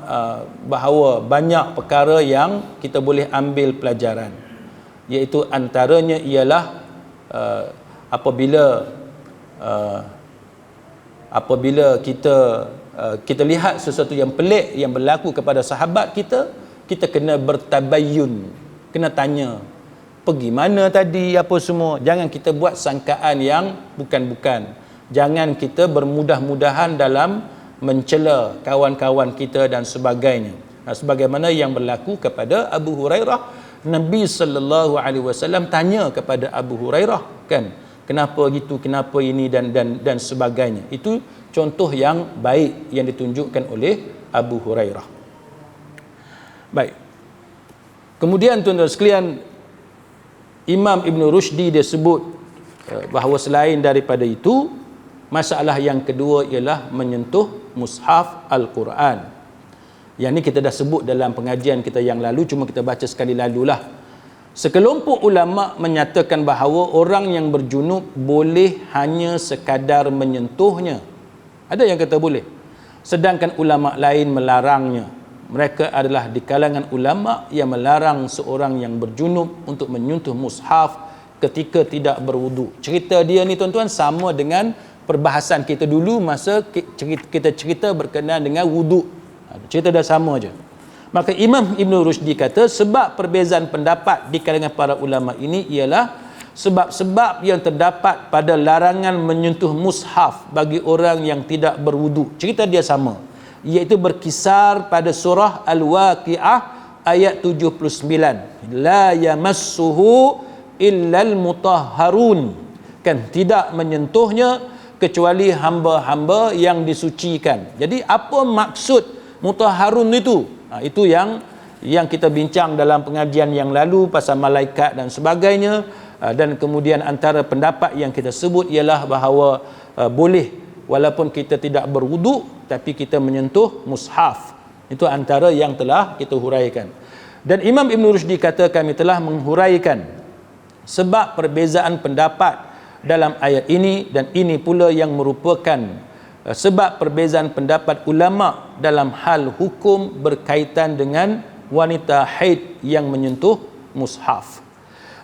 bahawa banyak perkara yang kita boleh ambil pelajaran. Iaitu antaranya ialah apabila kita lihat sesuatu yang pelik yang berlaku kepada sahabat kita, kita kena bertabayyun, kena tanya pergi mana tadi, apa semua. Jangan kita buat sangkaan yang bukan-bukan. Jangan kita bermudah-mudahan dalam mencela kawan-kawan kita dan sebagainya. Sebagaimana yang berlaku kepada Abu Hurairah, Nabi SAW tanya kepada Abu Hurairah, kan, kenapa gitu, kenapa ini dan sebagainya. Itu contoh yang baik yang ditunjukkan oleh Abu Hurairah. Baik. Kemudian tuan-tuan sekalian, Imam Ibn Rushdi dia sebut bahawa selain daripada itu, masalah yang kedua ialah menyentuh mushaf Al-Quran. Yang ni kita dah sebut dalam pengajian kita yang lalu, cuma kita baca sekali lalulah. Sekelompok ulama menyatakan bahawa orang yang berjunub boleh hanya sekadar menyentuhnya. Ada yang kata boleh. Sedangkan ulama lain melarangnya. Mereka adalah di kalangan ulama yang melarang seorang yang berjunub untuk menyentuh mushaf ketika tidak berwudu. Cerita dia ni tuan-tuan sama dengan perbahasan kita dulu masa kita cerita berkenaan dengan wudu. Cerita dah sama je. Maka Imam Ibn Rushdi kata sebab perbezaan pendapat di kalangan para ulama ini ialah sebab-sebab yang terdapat pada larangan menyentuh mushaf bagi orang yang tidak berwudu. Cerita dia sama, iaitu berkisar pada surah Al-Waqi'ah ayat 79. La yamassuhu illal mutahharun. Kan, tidak menyentuhnya kecuali hamba-hamba yang disucikan. Jadi apa maksud mutahharun itu? Itu yang kita bincang dalam pengajian yang lalu pasal malaikat dan sebagainya. Dan kemudian antara pendapat yang kita sebut ialah bahawa boleh walaupun kita tidak berwudu tapi kita menyentuh mushaf. Itu antara yang telah kita huraikan. Dan Imam Ibn Rushdi kata kami telah menghuraikan sebab perbezaan pendapat dalam ayat ini, dan ini pula yang merupakan sebab perbezaan pendapat ulama dalam hal hukum berkaitan dengan wanita haid yang menyentuh mushaf.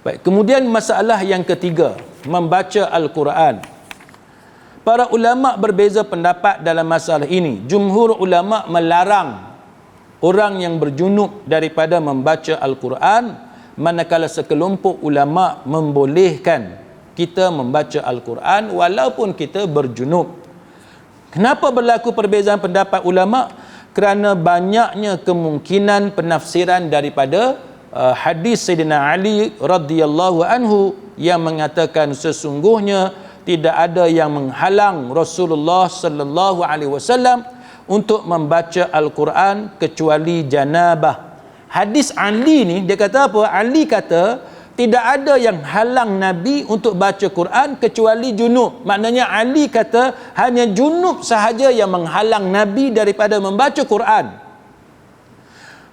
Baik, kemudian masalah yang ketiga, membaca Al-Quran. Para ulama berbeza pendapat dalam masalah ini. Jumhur ulama melarang orang yang berjunub daripada membaca Al-Quran, manakala sekelompok ulama membolehkan kita membaca Al-Quran walaupun kita berjunub. Kenapa berlaku perbezaan pendapat ulama? Kerana banyaknya kemungkinan penafsiran daripada hadis Sayyidina Ali radhiyallahu anhu yang mengatakan sesungguhnya tidak ada yang menghalang Rasulullah sallallahu alaihi wasallam untuk membaca Al-Quran kecuali janabah. Hadis Ali ni dia kata apa? Ali kata tidak ada yang halang Nabi untuk baca Quran kecuali junub. Maknanya Ali kata hanya junub sahaja yang menghalang Nabi daripada membaca Quran.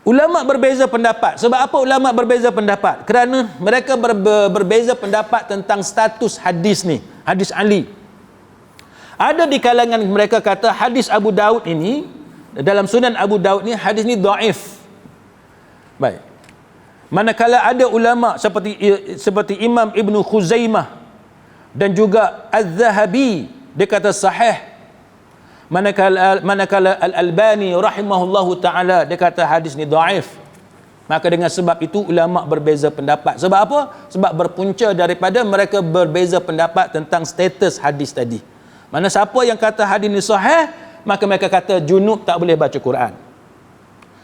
Ulama berbeza pendapat. Sebab apa ulama berbeza pendapat? Kerana mereka berbeza pendapat tentang status hadis ni, hadis Ali. Ada di kalangan mereka kata hadis Abu Daud ini, dalam Sunan Abu Daud ni, hadis ni dhaif. Baik. Manakala ada ulama seperti Imam Ibn Khuzaimah dan juga Az-Zahabi dia kata sahih. Manakala Al-Albani rahimahullahu taala dia kata hadis ni dhaif. Maka dengan sebab itu ulama berbeza pendapat. Sebab apa? Sebab berpunca daripada mereka berbeza pendapat tentang status hadis tadi. Mana siapa yang kata hadis ni sahih, maka mereka kata junub tak boleh baca Quran.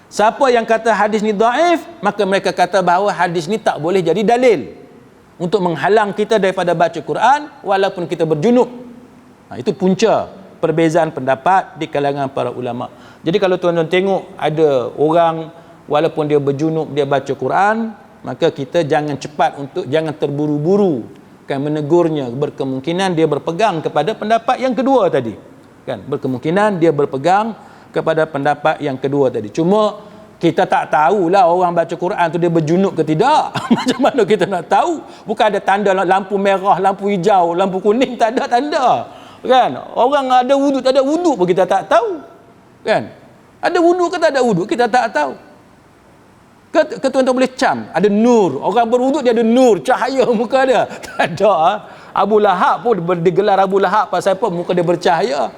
Siapa yang kata hadis ni dhaif, maka mereka kata bahawa hadis ni tak boleh jadi dalil. untuk menghalang kita daripada baca Quran walaupun kita berjunub. Itu punca perbezaan pendapat di kalangan para ulama. Jadi kalau tuan-tuan tengok ada orang walaupun dia berjunub dia baca Quran, maka kita jangan jangan terburu-buru kan menegurnya. Berkemungkinan dia berpegang kepada pendapat yang kedua tadi. Kan? Berkemungkinan dia berpegang kepada pendapat yang kedua tadi. Cuma kita tak tahulah orang baca Quran tu dia berjunub ke tidak. Macam mana kita nak tahu? Bukan ada tanda lampu merah, lampu hijau, lampu kuning, tak ada tanda. Kan? Orang ada wuduk tak ada wuduk pun kita tak tahu. Kan? Ada wuduk ke tak ada wuduk kita tak tahu. Ke tuan-tuan boleh cam, ada nur. Orang berwuduk dia ada nur, cahaya muka dia. Tak ada. Abu Lahab pun digelar Abu Lahab pasal apa? Muka dia bercahaya.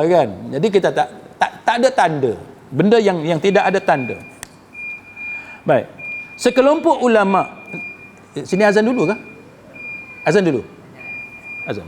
Kan? Jadi kita tak ada tanda. Benda yang tidak ada tanda. Baik. Sekelompok ulama, sini azan dulu kah? Azan dulu. Azan.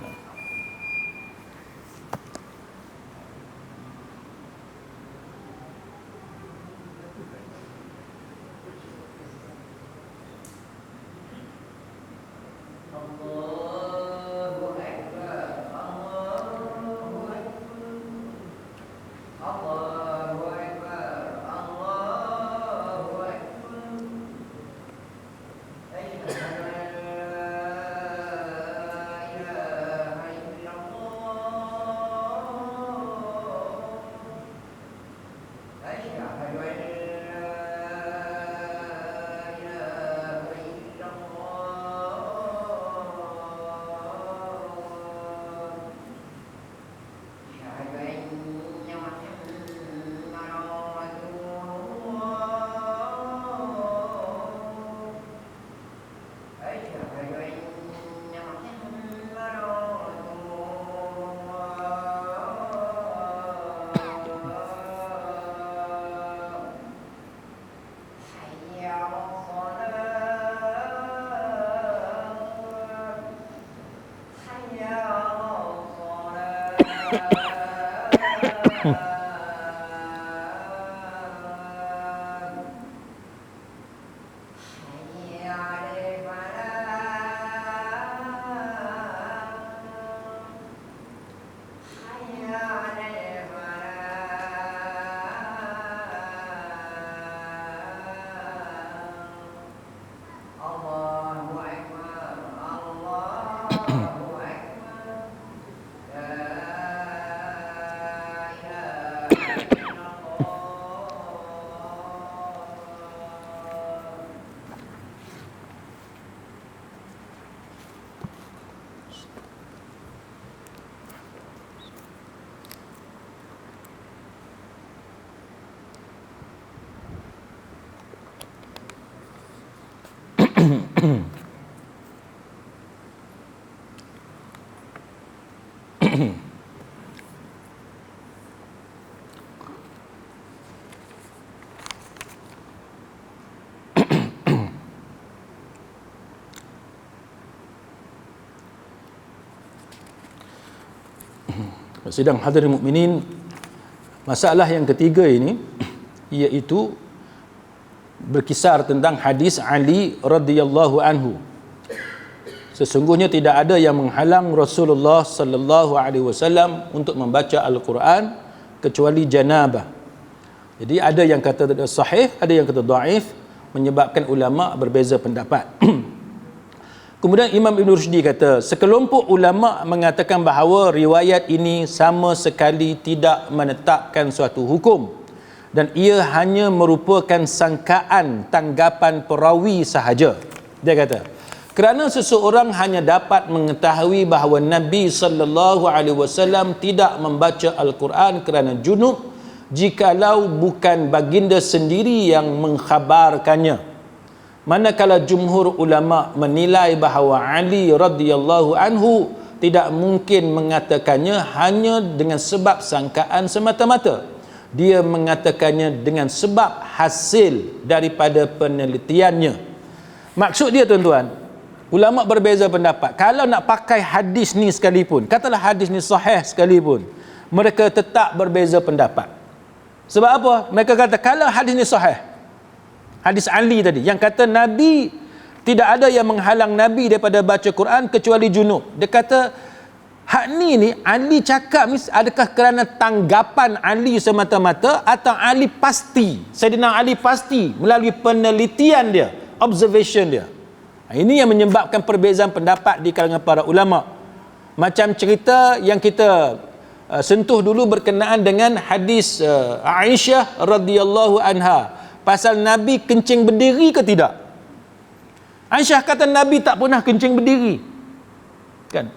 Sidang hadirin mukminin, masalah yang ketiga ini iaitu berkisar tentang hadis Ali radhiyallahu anhu. Sesungguhnya tidak ada yang menghalang Rasulullah sallallahu alaihi wasallam untuk membaca Al-Quran kecuali janabah. Jadi ada yang kata sahih, ada yang kata dhaif, menyebabkan ulama berbeza pendapat. Kemudian Imam Ibn Rushdi kata, sekelompok ulama mengatakan bahawa riwayat ini sama sekali tidak menetapkan suatu hukum dan ia hanya merupakan sangkaan tanggapan perawi sahaja. Dia kata, kerana seseorang hanya dapat mengetahui bahawa Nabi sallallahu alaihi wasallam tidak membaca Al-Quran kerana junub jikalau bukan baginda sendiri yang mengkhabarkannya. Manakala jumhur ulama menilai bahawa Ali radhiyallahu anhu tidak mungkin mengatakannya hanya dengan sebab sangkaan semata-mata. Dia mengatakannya dengan sebab hasil daripada penelitiannya. Maksud dia tuan-tuan, ulama berbeza pendapat. Kalau nak pakai hadis ni sekalipun, katalah hadis ni sahih sekalipun, mereka tetap berbeza pendapat. Sebab apa? Mereka kata kalau hadis ni sahih, hadis Ali tadi yang kata Nabi Tidak ada yang menghalang Nabi daripada baca Quran kecuali junub. Dia kata, hak ni Ali cakap ni adakah kerana tanggapan Ali semata-mata atau Ali pasti? Sayyidina Ali pasti melalui penelitian dia, observation dia. Ini yang menyebabkan perbezaan pendapat di kalangan para ulama. Macam cerita yang kita sentuh dulu berkenaan dengan hadis Aisyah radhiyallahu anha pasal Nabi kencing berdiri ke tidak. Aisyah kata Nabi tak pernah kencing berdiri. Kan?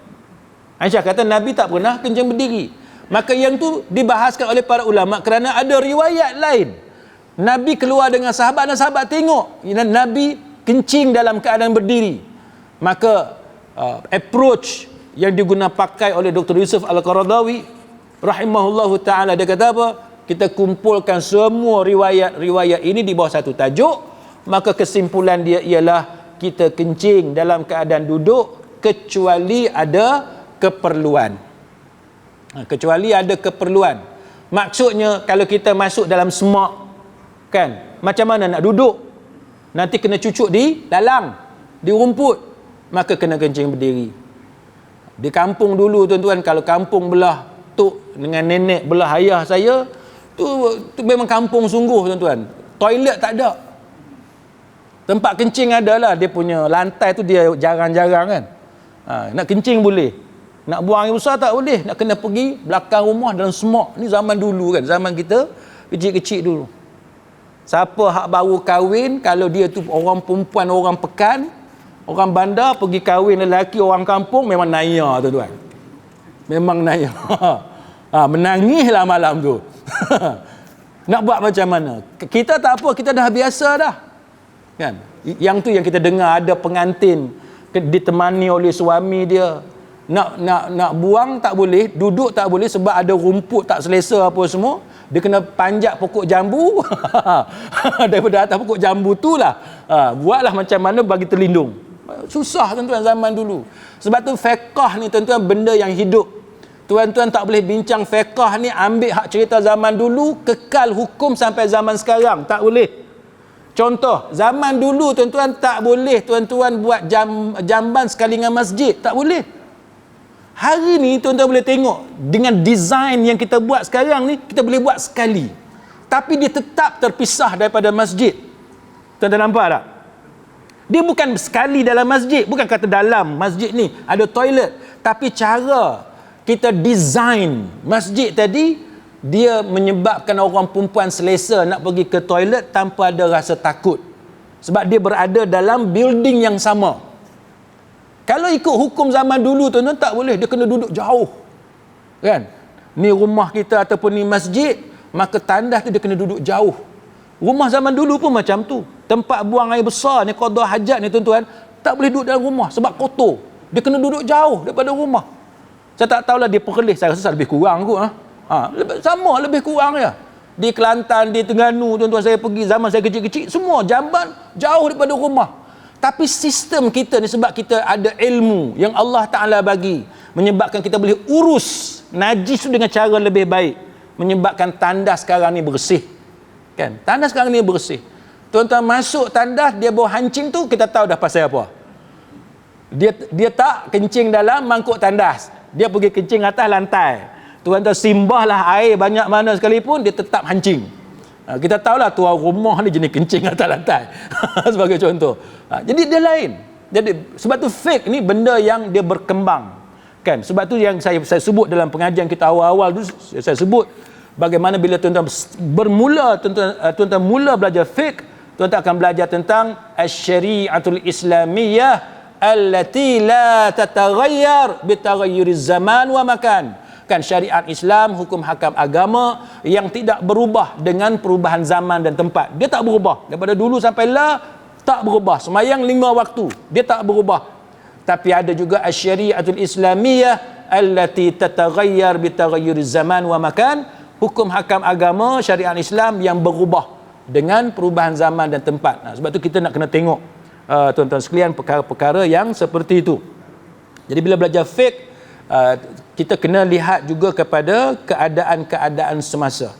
Aisyah kata Nabi tak pernah kencing berdiri. Maka yang tu dibahaskan oleh para ulama kerana ada riwayat lain. Nabi keluar dengan sahabat dan sahabat tengok Nabi kencing dalam keadaan berdiri. Maka approach yang digunakan pakai oleh Dr. Yusuf Al-Qaradawi rahimahullahu ta'ala, dia kata apa? Kita kumpulkan semua riwayat-riwayat ini di bawah satu tajuk, maka kesimpulan dia ialah kita kencing dalam keadaan duduk kecuali ada keperluan. Kecuali ada keperluan. Maksudnya kalau kita masuk dalam semak, kan, macam mana nak duduk? Nanti kena cucuk di dalang, di rumput, maka kena kencing berdiri. Di kampung dulu tuan-tuan, kalau kampung belah tok dengan nenek belah ayah saya, tu memang kampung sungguh tuan-tuan. Toilet tak ada. Tempat kencing adalah dia punya lantai tu dia jarang-jarang kan. Nak kencing boleh. Nak buang air besar tak boleh. Nak kena pergi belakang rumah dalam semak. Ni zaman dulu kan. Zaman kita kecil-kecil dulu. Siapa hak baru kahwin, kalau dia tu orang perempuan, orang pekan, orang bandar pergi kahwin lelaki orang kampung, memang naya tuan-tuan. Memang naya. Menangislah malam tu. Nak buat macam mana? Kita tak apa, kita dah biasa dah. Kan? Yang tu yang kita dengar ada pengantin ditemani oleh suami dia. Nak buang tak boleh, duduk tak boleh sebab ada rumput tak selesa apa semua. Dia kena panjat pokok jambu. Daripada atas pokok jambu tu lah. Buatlah macam mana bagi terlindung. Susah tuan-tuan zaman dulu. Sebab tu fiqh ni tuan-tuan benda yang hidup. Tuan-tuan tak boleh bincang fiqh ni ambil hak cerita zaman dulu kekal hukum sampai zaman sekarang. Tak boleh. Contoh, zaman dulu tuan-tuan tak boleh tuan-tuan buat jamban sekali dengan masjid. Tak boleh. Hari ni tuan-tuan boleh tengok dengan design yang kita buat sekarang ni, kita boleh buat sekali. Tapi dia tetap terpisah daripada masjid. Tuan-tuan nampak tak? Dia bukan sekali dalam masjid. Bukan kata dalam masjid ni ada toilet. Tapi cara kita design masjid tadi, dia menyebabkan orang perempuan selesa nak pergi ke toilet tanpa ada rasa takut. Sebab dia berada dalam building yang sama. Kalau ikut hukum zaman dulu tuan-tuan tak boleh, dia kena duduk jauh. Kan? Ni rumah kita ataupun ni masjid, maka tandas tu dia kena duduk jauh. Rumah zaman dulu pun macam tu. Tempat buang air besar ni, qada hajat ni tuan-tuan, tak boleh duduk dalam rumah sebab kotor. Dia kena duduk jauh daripada rumah. Saya tak tahulah dia perlis, saya rasa lebih kurang kot. Sama lebih kurang ya. Di Kelantan, di Terengganu tuan-tuan saya pergi zaman saya kecil-kecil, semua jamban jauh daripada rumah. Tapi sistem kita ni sebab kita ada ilmu yang Allah Ta'ala bagi, menyebabkan kita boleh urus najis tu dengan cara lebih baik, menyebabkan tandas sekarang ni bersih. Kan? Tandas sekarang ni bersih. Tuan-tuan masuk tandas, dia bau hancing tu, kita tahu dah pasal apa. Dia tak kencing dalam mangkuk tandas, dia pergi kencing atas lantai. Tuan-tuan simbahlah air banyak mana sekalipun, dia tetap hancing. Kita tahulah tuan rumah ni jenis kencing atas lantai. Sebagai contoh. Jadi dia lain. Jadi sebab tu fake ni benda yang dia berkembang. Kan? Sebab tu yang saya sebut dalam pengajian kita awal-awal tu, saya sebut bagaimana bila tuan-tuan bermula, tuan-tuan mula belajar fake, tuan-tuan akan belajar tentang asy-syari'atul islamiyah allati la tataghayyar bi taghayyuriz zaman wa makan. Kan, syariat Islam, hukum hakam agama yang tidak berubah dengan perubahan zaman dan tempat. Dia tak berubah. Daripada dulu sampai lah tak berubah. Semayang 5 waktu, dia tak berubah. Tapi ada juga asy-syari'atul islamiyah allati tataghayyar bi taghayyuriz zaman wa makan. Hukum hakam agama syariat Islam yang berubah dengan perubahan zaman dan tempat. Sebab tu kita nak kena tengok tuan-tuan sekalian perkara-perkara yang seperti itu. Jadi bila belajar fiqh, kita kena lihat juga kepada keadaan-keadaan semasa.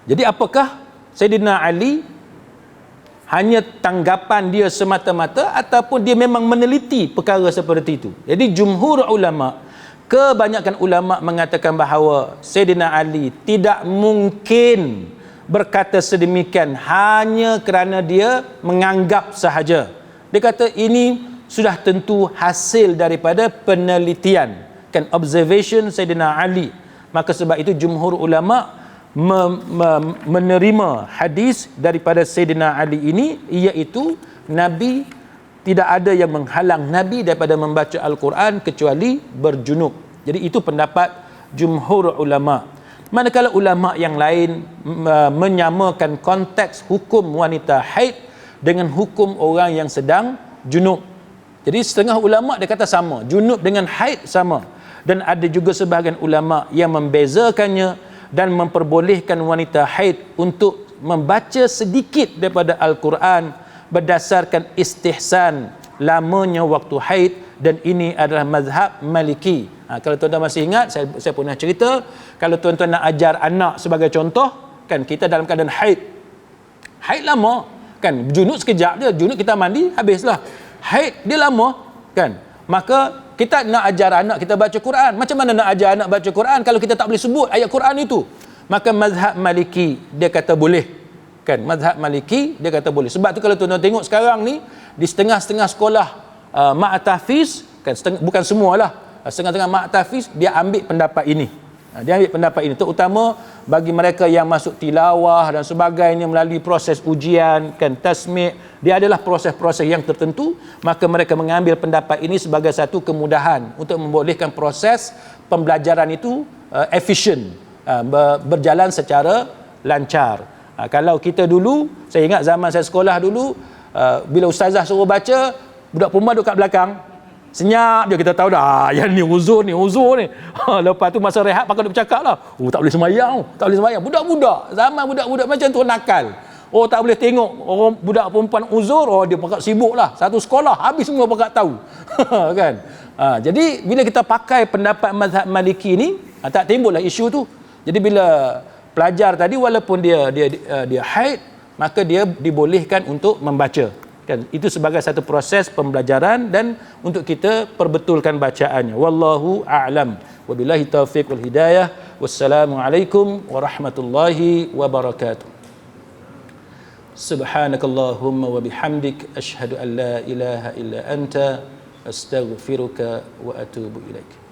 Jadi apakah Sayyidina Ali hanya tanggapan dia semata-mata ataupun dia memang meneliti perkara seperti itu? Jadi jumhur ulama, kebanyakan ulama mengatakan bahawa Sayyidina Ali tidak mungkin berkata sedemikian hanya kerana dia menganggap sahaja. Dia kata ini sudah tentu hasil daripada penelitian, kan, observation Sayyidina Ali. Maka sebab itu jumhur ulama menerima hadis daripada Sayyidina Ali ini, iaitu Nabi tidak ada yang menghalang Nabi daripada membaca Al-Quran kecuali berjunub. Jadi itu pendapat jumhur ulama. Manakala ulama yang lain menyamakan konteks hukum wanita haid dengan hukum orang yang sedang junub. Jadi setengah ulama dia kata sama, junub dengan haid sama. Dan ada juga sebahagian ulama yang membezakannya dan memperbolehkan wanita haid untuk membaca sedikit daripada Al-Quran berdasarkan istihsan lamanya waktu haid, dan ini adalah mazhab Maliki. Kalau tuan-tuan masih ingat, saya pernah cerita, kalau tuan-tuan nak ajar anak sebagai contoh, kan, kita dalam keadaan haid lama, kan, junub sekejap je, junub kita mandi habislah, haid dia lama, kan, maka kita nak ajar anak kita baca Quran. Macam mana nak ajar anak baca Quran kalau kita tak boleh sebut ayat Quran itu? Maka mazhab Maliki dia kata boleh, kan, mazhab Maliki dia kata boleh. Sebab tu kalau tuan-tuan tengok sekarang ni di setengah-setengah sekolah mak tahfiz, kan, bukan semualah, setengah-setengah mak tahfiz dia ambil pendapat ini. Dia ambil pendapat ini terutama bagi mereka yang masuk tilawah dan sebagainya melalui proses ujian, kan, tasmi', dia adalah proses-proses yang tertentu, maka mereka mengambil pendapat ini sebagai satu kemudahan untuk membolehkan proses pembelajaran itu efisien, berjalan secara lancar. Kalau kita dulu, saya ingat zaman saya sekolah dulu, bila ustazah suruh baca, budak perempuan duduk kat belakang, senyap je, kita tahu dah yang ni uzur ni. Lepas tu masa rehat pakai duk bercakap lah, tak boleh sembahyang, tak boleh sembahyang. Budak-budak zaman budak-budak macam tu nakal. Tak boleh tengok orang budak perempuan uzur, dia pakat sibuk lah, satu sekolah habis semua pakat tahu. Kan. Jadi bila kita pakai pendapat mazhab Maliki ni, tak timbullah isu tu. Jadi bila pelajar tadi walaupun dia haid, maka dia dibolehkan untuk membaca, kan, itu sebagai satu proses pembelajaran dan untuk kita perbetulkan bacaannya. Wallahu a'lam. Wabillahi taufiq wal hidayah. Wassalamualaikum warahmatullahi wabarakatuh. Subhanakallahumma wa bihamdik asyhadu an la ilaha illa anta astaghfiruka wa atubu ilaik.